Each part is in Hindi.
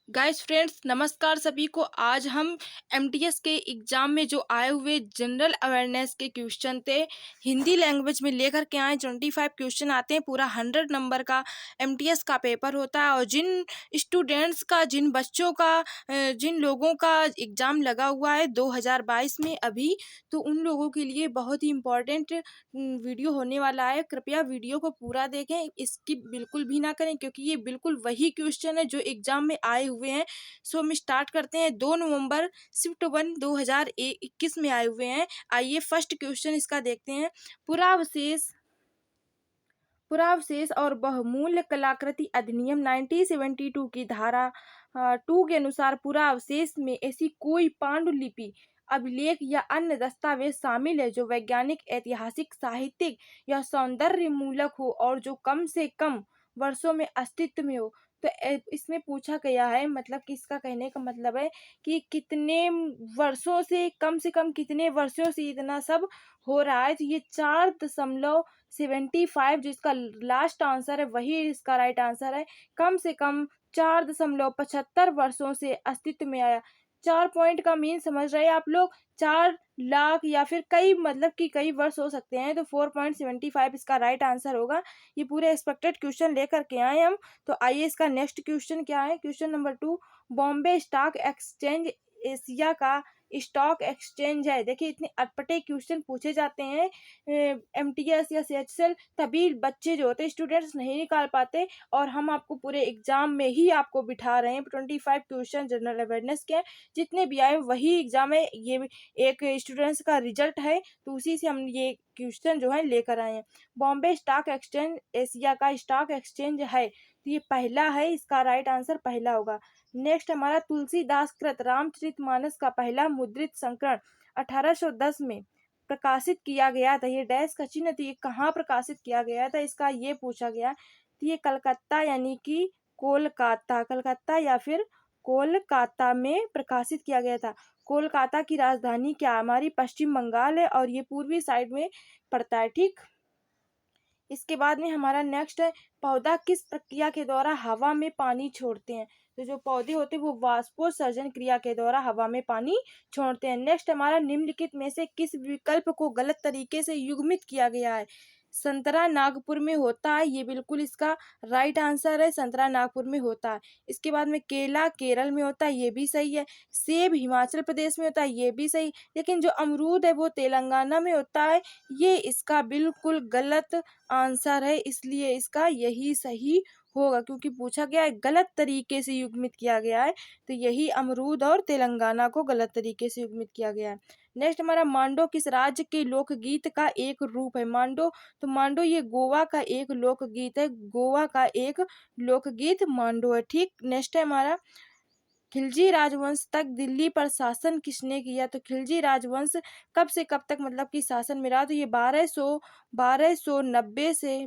गाइस फ्रेंड्स नमस्कार सभी को। आज हम एमटीएस के एग्जाम में जो आए हुए जनरल अवेयरनेस के क्वेश्चन थे हिंदी लैंग्वेज में लेकर के आए। 25 क्वेश्चन आते हैं, पूरा 100 नंबर का एमटीएस का पेपर होता है। और जिन स्टूडेंट्स का, जिन बच्चों का, जिन लोगों का एग्जाम लगा हुआ है 2022 में अभी, तो उन लोगों के लिए बहुत ही इम्पोर्टेंट वीडियो होने वाला है। कृपया वीडियो को पूरा देखें, स्किप बिल्कुल भी ना करें, क्योंकि ये बिल्कुल वही क्वेश्चन है जो एग्जाम में आए हुए हैं। सो हम स्टार्ट करते हैं। 2 नवंबर शिफ्ट 1 2021 में आए हुए हैं। आइए फर्स्ट क्वेश्चन इसका देखते हैं। पुरावशेष पुरावशेष और बहुमूल्य कलाकृति अधिनियम 1972 की धारा 2 के अनुसार पुरावशेष में ऐसी कोई पांडुलिपि, अभिलेख या अन्य दस्तावेज शामिल है जो वैज्ञानिक, ऐतिहासिक, साहित्यिक या सौंदर्य मूलक हो और जो कम से कम वर्षों में अस्तित्व में हो। तो इसमें पूछा गया है, मतलब कि इसका कहने का मतलब है कि कितने वर्षों से कम कितने वर्षों से इतना सब हो रहा है। तो ये 4.75 जो इसका लास्ट आंसर है वही इसका राइट आंसर है। कम से कम 4.75 वर्षों से अस्तित्व में आया। 4 पॉइंट का मीन समझ रहे हैं आप लोग? 4 लाख या फिर कई, मतलब कि कई वर्ष हो सकते हैं। तो 4.75 इसका राइट आंसर होगा। ये पूरे एक्सपेक्टेड क्वेश्चन लेकर के आए हम। तो आइए इसका नेक्स्ट क्वेश्चन क्या है। Question number 2, Bombay stock exchange Asia का स्टॉक एक्सचेंज है। देखिए, इतने अटपटे क्वेश्चन पूछे जाते हैं एमटीएस या सीएचएसएल, तभी बच्चे जो होते हैं, स्टूडेंट्स नहीं निकाल पाते। और हम आपको पूरे एग्जाम में ही आपको बिठा रहे हैं। 25 क्वेश्चन जनरल अवेयरनेस के जितने भी आए वही एग्जाम है। ये एक स्टूडेंट्स का रिजल्ट है, तो उसी से हम ये क्वेश्चन जो है लेकर आए हैं। बॉम्बे स्टॉक एक्सचेंज एशिया का स्टॉक एक्सचेंज है, तो ये पहला है, इसका राइट आंसर पहला होगा। नेक्स्ट हमारा तुलसीदास कृत रामचरितमानस का पहला मुद्रित संस्करण 1810 में प्रकाशित किया गया था। ये डैश का चिन्ह, तो ये कहाँ प्रकाशित किया गया था, इसका ये पूछा गया। तो ये कलकत्ता यानी कि कोलकाता, कलकत्ता या फिर कोलकाता में प्रकाशित किया गया था। कोलकाता की राजधानी क्या हमारी पश्चिम बंगाल है और ये पूर्वी साइड में पड़ता है। ठीक, इसके बाद में हमारा नेक्स्ट है, पौधा किस प्रक्रिया के द्वारा हवा में पानी छोड़ते हैं। तो जो पौधे होते हैं वो वाष्पोत्सर्जन क्रिया के द्वारा हवा में पानी छोड़ते हैं। नेक्स्ट हमारा, निम्नलिखित में से किस विकल्प को गलत तरीके से युग्मित किया गया है। संतरा नागपुर में होता है, ये बिल्कुल इसका राइट आंसर है, संतरा नागपुर में होता है। इसके बाद में केला केरल में होता है, ये भी सही है। सेब हिमाचल प्रदेश में होता है, ये भी सही। लेकिन जो अमरूद है वो तेलंगाना में होता है, ये इसका बिल्कुल गलत आंसर है। इसलिए इसका यही सही होगा, क्योंकि पूछा गया है गलत तरीके से युग्मित किया गया है, तो यही अमरूद और तेलंगाना को गलत तरीके से युग्मित किया गया है। नेक्स्ट हमारा, मांडो किस राज्य के लोकगीत का एक रूप है। मांडो, तो मांडो ये गोवा का एक लोकगीत है, गोवा का एक लोकगीत मांडो है। ठीक, नेक्स्ट है हमारा, खिलजी राजवंश तक दिल्ली पर शासन किसने किया। तो खिलजी राजवंश कब से कब तक मतलब कि शासन में रहा। तो ये 1290 से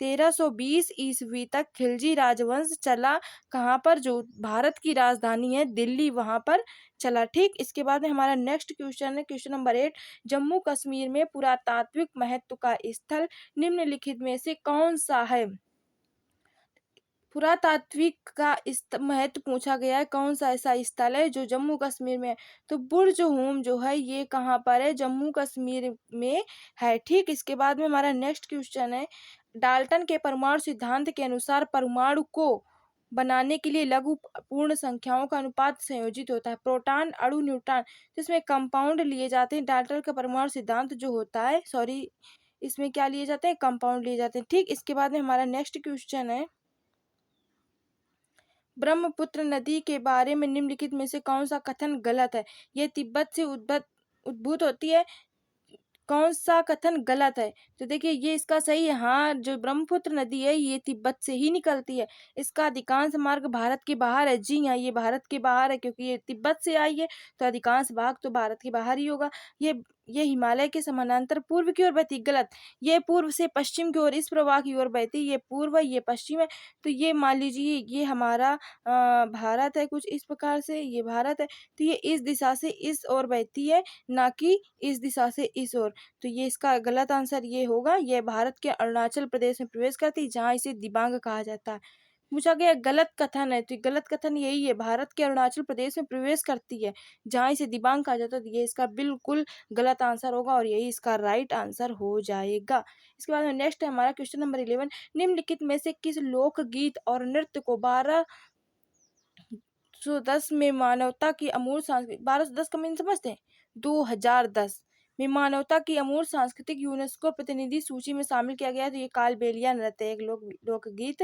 1320 ईस्वी तक खिलजी राजवंश चला। कहाँ पर, जो भारत की राजधानी है दिल्ली, वहां पर चला। ठीक, इसके बाद में हमारा नेक्स्ट क्वेश्चन है, क्वेश्चन नंबर 8, जम्मू कश्मीर में पुरातात्विक महत्व का स्थल निम्नलिखित में से कौन सा है। पुरातात्विक का महत्व पूछा गया है, कौन सा ऐसा स्थल है जो जम्मू कश्मीर में है। तो बुर्ज होम जो है ये कहाँ पर है, जम्मू कश्मीर में है। ठीक, इसके बाद में हमारा नेक्स्ट क्वेश्चन है, डाल्टन के परमाणु सिद्धांत के अनुसार परमाणु को बनाने के लिए लघु पूर्ण संख्याओं का अनुपात संयोजित होता है। प्रोटॉन, अणु, न्यूट्रॉन, जिसमें कंपाउंड लिए जाते हैं। डाल्टन का परमाणु सिद्धांत जो होता है, सॉरी, इसमें क्या लिए जाते हैं, कंपाउंड लिए जाते हैं। ठीक, इसके बाद में हमारा नेक्स्ट क्वेश्चन है, ब्रह्मपुत्र नदी के बारे में निम्नलिखित में से कौन सा कथन गलत है। ये तिब्बत से उद्भूत होती है, कौन सा कथन गलत है। तो देखिए, ये इसका सही है। हाँ, जो ब्रह्मपुत्र नदी है ये तिब्बत से ही निकलती है। इसका अधिकांश मार्ग भारत के बाहर है। जी हाँ, ये भारत के बाहर है, क्योंकि ये तिब्बत से आई है, तो अधिकांश भाग तो भारत के बाहर ही होगा। ये हिमालय के समानांतर पूर्व की ओर बहती। गलत, ये पूर्व से पश्चिम की ओर इस प्रवाह की ओर बहती। ये पूर्व है, ये पश्चिम है। तो ये मान लीजिए ये हमारा भारत है, कुछ इस प्रकार से ये भारत है, तो ये इस दिशा से इस ओर बहती है, ना कि इस दिशा से इस ओर। तो ये इसका गलत आंसर ये होगा। ये भारत के अरुणाचल प्रदेश में प्रवेश करती है, जहाँ इसे दिबांग कहा जाता है। पूछा गया गलत कथन है, तो ये गलत कथन यही है, भारत के अरुणाचल प्रदेश में प्रवेश करती है, जहाँ इसे दिबांग कहा जाता है। तो ये इसका बिल्कुल गलत आंसर होगा और यही इसका राइट आंसर हो जाएगा। इसके बाद में नेक्स्ट है हमारा क्वेश्चन नंबर 11, निम्नलिखित में से किस लोकगीत और नृत्य को 1210 में मानवता की अमूल सांस्कृतिक, 1210 का मीन समझते हैं, 2010 में मानवता की अमूल सांस्कृतिक यूनेस्को प्रतिनिधि सूची में शामिल किया गया है। तो ये कालबेलिया नृत्य है, एक लोकगीत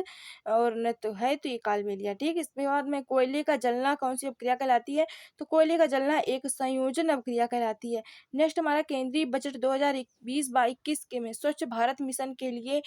और नृत्य है, तो ये कालबेलिया। ठीक, इसके बाद में कोयले का जलना कौन सी अपक्रिया कहलाती है? तो कोयले का जलना एक संयोजन अपक्रिया कहलाती है। नेक्स्ट हमारा केंद्रीय बजट 2020-21 के में स्वच्छ भारत मिशन के लिए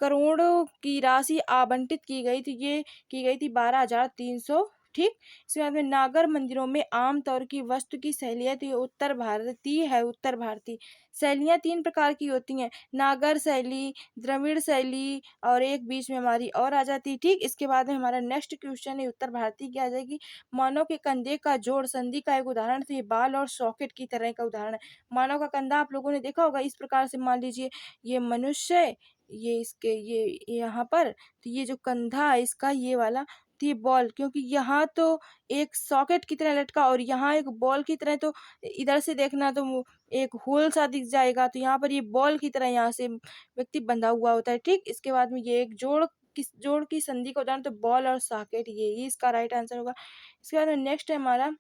करोड़ों की राशि आवंटित की गई थी, ये की गई थी 12,300। ठीक, इसके बाद में नागर मंदिरों में आमतौर की वस्तु की शैलियाँ, तो ये उत्तर भारतीय है, उत्तर भारतीय शैलियाँ 3 प्रकार की होती हैं, नागर शैली, द्रविड़ शैली और एक बीच में हमारी और आ जाती है। ठीक, इसके बाद में हमारा नेक्स्ट क्वेश्चन है उत्तर भारतीय की आ जाएगी, मानव के कंधे का जोड़ संधि का एक उदाहरण, तो ये बाल और सॉकेट की तरह का उदाहरण है। मानव का कंधा आप लोगों ने देखा होगा इस प्रकार से, मान लीजिए ये मनुष्य, ये इसके ये यहाँ पर, तो ये जो कंधा है इसका ये वाला, तो ये बॉल, क्योंकि यहाँ तो एक सॉकेट की तरह लटका और यहाँ एक बॉल की तरह, तो इधर से देखना तो एक होल सा दिख जाएगा, तो यहाँ पर ये बॉल की तरह यहाँ से व्यक्ति बंधा हुआ होता है। ठीक, इसके बाद में ये एक किस जोड़ की संधि का उदाहरण, तो बॉल और सॉकेट, ये ही इसका राइट आंसर होगा। इसके बाद में नेक्स्ट है हमारा,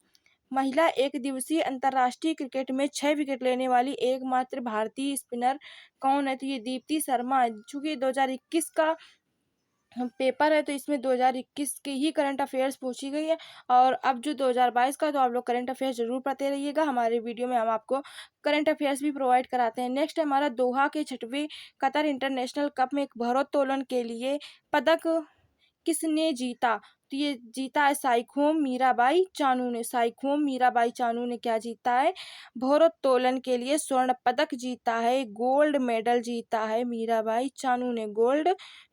महिला एक दिवसीय अंतर्राष्ट्रीय क्रिकेट में 6 विकेट लेने वाली एकमात्र भारतीय स्पिनर कौन है? तो ये दीप्ति शर्मा है। चूंकि 2021 का पेपर है, तो इसमें 2021 के ही करंट अफेयर्स पूछी गई है, और अब जो 2022 का, तो आप लोग करंट अफेयर्स जरूर पढ़ते रहिएगा। हमारे वीडियो में हम आपको करंट अफेयर्स भी प्रोवाइड कराते हैं। नेक्स्ट है हमारा, दोहा के 6वें कतर इंटरनेशनल कप में भारोत्तोलन के लिए पदक किसने जीता? तो ये जीता है साइखोम मीराबाई चानू ने। साइखोम मीराबाई चानू ने क्या जीता है? भारोत्तोलन के लिए स्वर्ण पदक जीता है, गोल्ड मेडल जीता है, मीराबाई चानू ने गोल्ड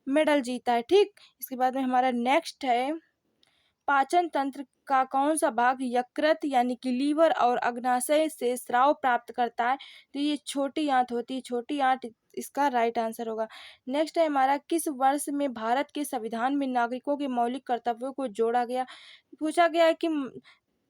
मेडल जीता है। ठीक, इसके बाद में हमारा नेक्स्ट है, पाचन तंत्र का कौन सा भाग यकृत यानी कि लीवर और अग्नाशय से स्राव प्राप्त करता है? तो ये छोटी आंत होती है, छोटी आंत इसका राइट आंसर होगा। नेक्स्ट है हमारा, किस वर्ष में भारत के संविधान में नागरिकों के मौलिक कर्तव्यों को जोड़ा गया? पूछा गया है कि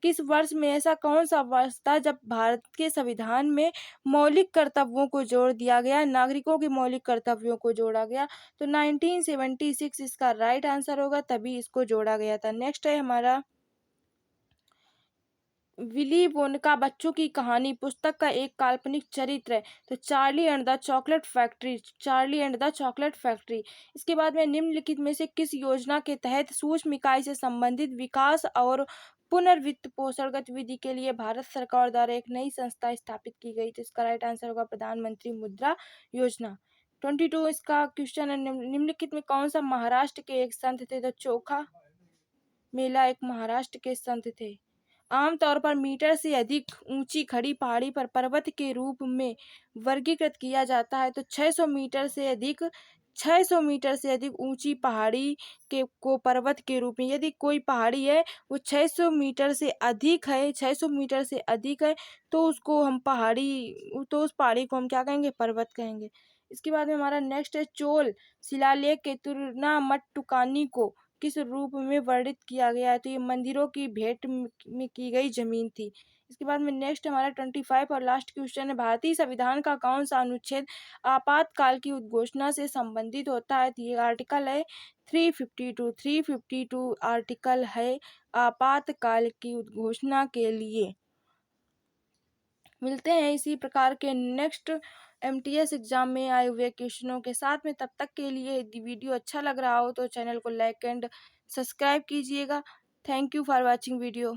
किस वर्ष में, ऐसा कौन सा वर्ष था जब भारत के संविधान में मौलिक कर्तव्यों को जोड़ दिया गया, नागरिकों के मौलिक कर्तव्यों को जोड़ा गया? तो 1976 इसका राइट आंसर होगा, तभी इसको जोड़ा गया था। नेक्स्ट है हमारा, विली वोनका बच्चों की कहानी पुस्तक का एक काल्पनिक चरित्र है, तो Charlie and the chocolate factory, Charlie and the chocolate factory. इसके बाद में निम्नलिखित में से किस योजना के तहत सूक्ष्म इकाई से संबंधित विकास और पुनर्वित्त पोषण गतिविधि के लिए भारत सरकार द्वारा एक नई संस्था स्थापित की गई? तो इसका राइट आंसर होगा प्रधानमंत्री मुद्रा योजना। 22 इसका क्वेश्चन है, निम्नलिखित में कौन सा महाराष्ट्र के एक संत थे? तो चोखा मेला एक महाराष्ट्र के संत थे। आमतौर पर मीटर से अधिक ऊंची खड़ी पहाड़ी पर पर्वत के रूप में वर्गीकृत किया जाता है, तो 600 मीटर से अधिक, 600 मीटर से अधिक ऊंची पहाड़ी के को पर्वत के रूप में, यदि कोई पहाड़ी है वो 600 मीटर से अधिक है, 600 मीटर से अधिक है, तो उसको हम पहाड़ी, तो उस पहाड़ी को हम क्या कहेंगे? पर्वत कहेंगे। इसके बाद में हमारा नेक्स्ट है, चोल शिलालेख के तुर्नामट्टुकानी को किस रूप में वर्णित किया गया है? तो ये मंदिरों की भेंट में की गई जमीन थी। इसके बाद में नेक्स्ट हमारा 25 और लास्ट क्वेश्चन है, भारतीय संविधान का कौन सा अनुच्छेद आपातकाल की उद्घोषणा से संबंधित होता है? तो ये आर्टिकल है 352, 352 आर्टिकल है आपातकाल की उद्घोषणा के लिए। मिलते हैं इसी प्रकार के नेक्स्ट एमटीएस एग्जाम में आए हुए क्वेश्चनों के साथ में। तब तक के लिए यदि वीडियो अच्छा लग रहा हो तो चैनल को लाइक एंड सब्सक्राइब कीजिएगा। Thank you for watching video.